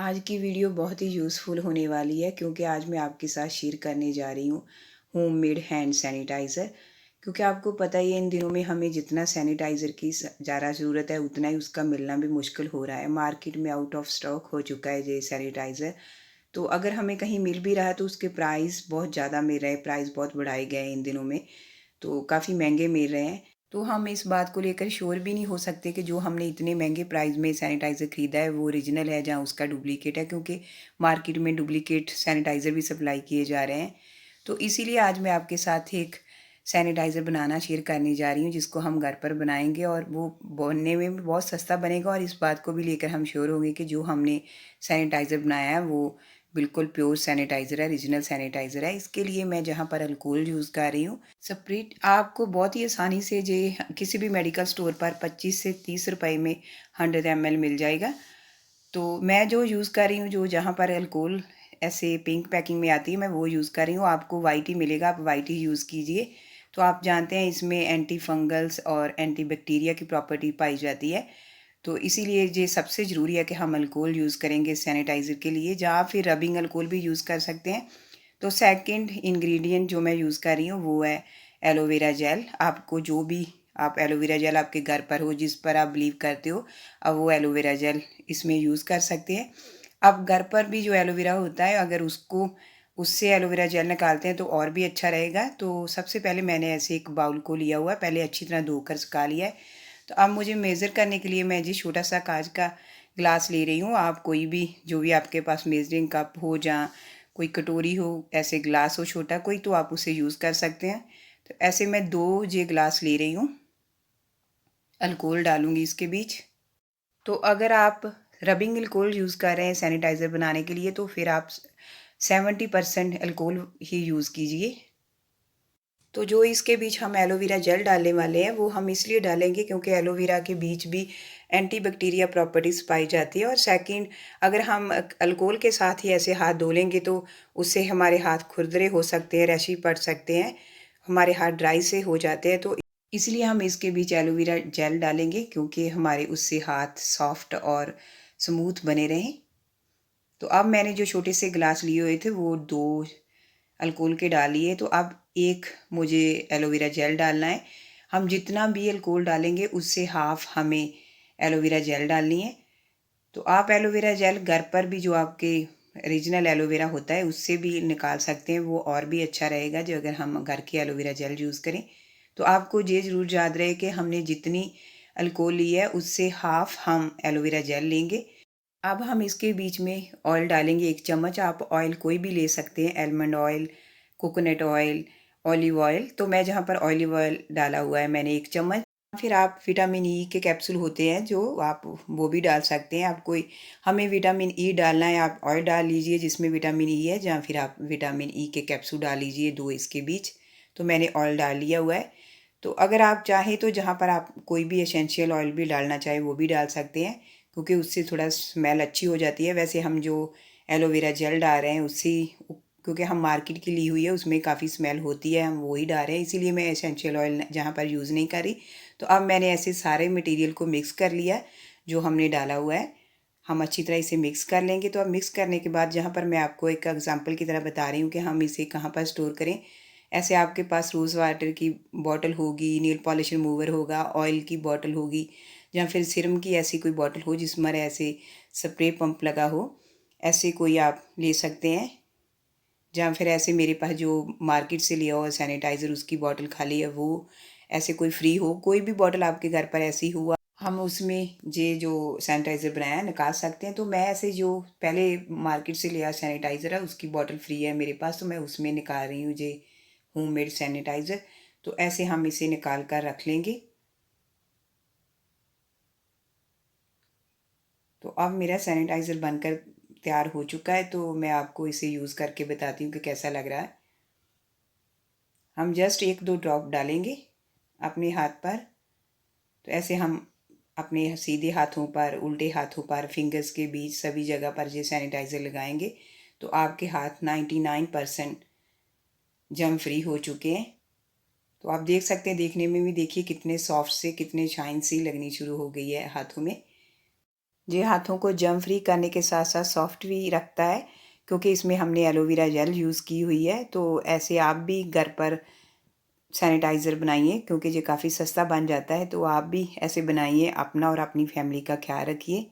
आज की वीडियो बहुत ही यूज़फुल होने वाली है क्योंकि आज मैं आपके साथ शेयर करने जा रही हूँ होममेड हैंड सैनिटाइज़र। क्योंकि आपको पता ही है इन दिनों में हमें जितना सैनिटाइज़र की ज़्यादा ज़रूरत है उतना ही उसका मिलना भी मुश्किल हो रहा है। मार्केट में आउट ऑफ स्टॉक हो चुका है ये सैनिटाइज़र। तो अगर हमें कहीं मिल भी रहा है तो उसके प्राइस बहुत ज़्यादा मिल रहे हैं, प्राइस बहुत बढ़ाए गए हैं इन दिनों में। तो काफ़ी महंगे मिल रहे हैं। तो हम इस बात को लेकर श्योर भी नहीं हो सकते कि जो हमने इतने महंगे प्राइस में सैनिटाइज़र ख़रीदा है वो ओरिजिनल है या उसका डुप्लीकेट है, क्योंकि मार्केट में डुप्लीकेट सैनिटाइज़र भी सप्लाई किए जा रहे हैं। तो इसीलिए आज मैं आपके साथ एक सैनिटाइज़र बनाना शेयर करने जा रही हूँ जिसको हम घर पर बनाएंगे और वो बनने में भी बहुत सस्ता बनेगा। और इस बात को भी लेकर हम श्योर होंगे कि जो हमने सैनिटाइज़र बनाया है वो बिल्कुल प्योर सैनिटाइज़र है, ओरिजिनल सैनिटाइज़र है। इसके लिए मैं जहाँ पर अल्कोहल यूज़ कर रही हूँ स्प्रिट, आपको बहुत ही आसानी से जे किसी भी मेडिकल स्टोर पर 25 से 30 रुपए में 100 ml मिल जाएगा। तो मैं जो यूज़ कर रही हूँ, जो जहाँ पर अल्कोहल ऐसे पिंक पैकिंग में आती है, मैं वो यूज़ कर रही हूँ। आपको वाइट ही मिलेगा, आप वाइट ही यूज़ कीजिए। तो आप जानते हैं इसमें एंटी फंगल्स और एंटी बैक्टीरिया की प्रॉपर्टी पाई जाती है। तो इसीलिए ये सबसे ज़रूरी है कि हम अल्कोहल यूज़ करेंगे सैनिटाइज़र के लिए, या फिर रबिंग अल्कोहल भी यूज़ कर सकते हैं। तो सेकंड इंग्रेडिएंट जो मैं यूज़ कर रही हूँ वो है एलोवेरा जेल। आपको जो भी आप एलोवेरा जेल आपके घर पर हो, जिस पर आप बिलीव करते हो, अब वो एलोवेरा जेल इसमें यूज़ कर सकते हैं। अब घर पर भी जो एलोवेरा होता है, अगर उससे एलोवेरा जेल निकालते हैं तो और भी अच्छा रहेगा। तो सबसे पहले मैंने ऐसे एक बाउल को लिया हुआ है, पहले अच्छी तरह धोकर सुखा लिया है। तो अब मुझे मेज़र करने के लिए मैं जी छोटा सा कांच का ग्लास ले रही हूँ। आप कोई भी जो भी आपके पास मेजरिंग कप हो या कोई कटोरी हो, ऐसे ग्लास हो छोटा कोई, तो आप उसे यूज़ कर सकते हैं। तो ऐसे मैं 2 ये ग्लास ले रही हूँ, अल्कोहल डालूँगी इसके बीच। तो अगर आप रबिंग अल्कोहल यूज़ कर रहे हैं सैनिटाइज़र बनाने के लिए तो फिर आप 70% अल्कोहल ही यूज़ कीजिए। तो जो इसके बीच हम एलोवेरा जेल डालने वाले हैं वो हम इसलिए डालेंगे क्योंकि एलोवेरा के बीच भी एंटी बैक्टीरिया प्रॉपर्टीज़ पाई जाती है। और सेकंड, अगर हम अल्कोहल के साथ ही ऐसे हाथ धो लेंगे तो उससे हमारे हाथ खुरदरे हो सकते हैं, रैशी पड़ सकते हैं, हमारे हाथ ड्राई से हो जाते हैं। तो इसलिए हम इसके बीच एलोवेरा जेल डालेंगे क्योंकि हमारे उससे हाथ सॉफ्ट और स्मूथ बने रहें। तो अब मैंने जो छोटे से ग्लास लिए हुए थे वो 2 अल्कोहल के डालिए। तो अब एक मुझे एलोवेरा जेल डालना है। हम जितना भी अल्कोहल डालेंगे उससे हाफ हमें एलोवेरा जेल डालनी है। तो आप एलोवेरा जेल घर पर भी जो आपके ओरिजिनल एलोवेरा होता है उससे भी निकाल सकते हैं, वो और भी अच्छा रहेगा जो अगर हम घर की एलोवेरा जेल यूज़ करें। तो आपको ये ज़रूर याद रहे कि हमने जितनी अल्कोहल ली है उससे हाफ हम एलोवेरा जेल लेंगे। अब हम इसके बीच में ऑयल डालेंगे 1 चम्मच। आप ऑयल कोई भी ले सकते हैं, almond oil, coconut oil, olive oil. तो मैं जहाँ पर ऑलिव ऑयल डाला हुआ है मैंने 1 चम्मच। फिर आप विटामिन ई के कैप्सूल होते हैं जो आप वो भी डाल सकते हैं। आप कोई हमें विटामिन ई डालना है, आप ऑयल डाल लीजिए जिसमें विटामिन ई है, या फिर आप विटामिन ई के कैप्सूल डाल लीजिए 2 इसके बीच। तो मैंने ऑयल डाल लिया हुआ है। तो अगर आप चाहें तो जहाँ पर आप कोई भी एसेंशियल ऑयल भी डालना चाहें वो भी डाल सकते हैं, क्योंकि उससे थोड़ा स्मेल अच्छी हो जाती है। वैसे हम जो एलोवेरा जेल डाल रहे हैं उससे, क्योंकि हम मार्केट की ली हुई है उसमें काफ़ी स्मेल होती है, हम वही डाल रहे हैं, इसीलिए मैं एसेंशियल ऑयल जहाँ पर यूज़ नहीं करी। तो अब मैंने ऐसे सारे मटेरियल को मिक्स कर लिया जो हमने डाला हुआ है। हम अच्छी तरह इसे मिक्स कर लेंगे। तो अब मिक्स करने के बाद जहाँ पर मैं आपको एक एग्जांपल की तरह बता रही हूँ कि हम इसे कहाँ पर स्टोर करें। ऐसे आपके पास रोज़ वाटर की बॉटल होगी, नेल पॉलिश रिमूवर होगा, ऑयल की बॉटल होगी, या फिर सिरम की ऐसी कोई बॉटल हो जिसमें ऐसे स्प्रे पंप लगा हो, ऐसे कोई आप ले सकते हैं। या फिर ऐसे मेरे पास जो मार्केट से लिया हुआ सैनिटाइज़र उसकी बॉटल खाली है, वो ऐसे कोई फ्री हो, कोई भी बॉटल आपके घर पर ऐसी हुआ, हम उसमें ये जो सैनिटाइज़र बनाया है निकाल सकते हैं। तो मैं ऐसे जो पहले मार्केट से लिया सैनिटाइज़र है उसकी बॉटल फ्री है मेरे पास, तो मैं उसमें निकाल रही हूँ ये होममेड सैनिटाइज़र। तो ऐसे हम इसे निकाल कर रख लेंगे। तो अब मेरा सैनिटाइज़र बनकर तैयार हो चुका है। तो मैं आपको इसे यूज़ करके बताती हूँ कि कैसा लग रहा है। हम जस्ट 1-2 ड्रॉप डालेंगे अपने हाथ पर। तो ऐसे हम अपने सीधे हाथों पर, उल्टे हाथों पर, फिंगर्स के बीच सभी जगह पर ये सैनिटाइज़र लगाएंगे तो आपके हाथ 99% जर्म फ्री हो चुके हैं। तो आप देख सकते हैं, देखने में भी देखिए कितने सॉफ्ट से, कितने शाइन सी लगनी शुरू हो गई है हाथों में। ये हाथों को जर्म फ्री करने के साथ साथ सॉफ्ट भी रखता है, क्योंकि इसमें हमने एलोवेरा जेल यूज़ की हुई है। तो ऐसे आप भी घर पर सैनिटाइज़र बनाइए, क्योंकि ये काफ़ी सस्ता बन जाता है। तो आप भी ऐसे बनाइए, अपना और अपनी फैमिली का ख्याल रखिए।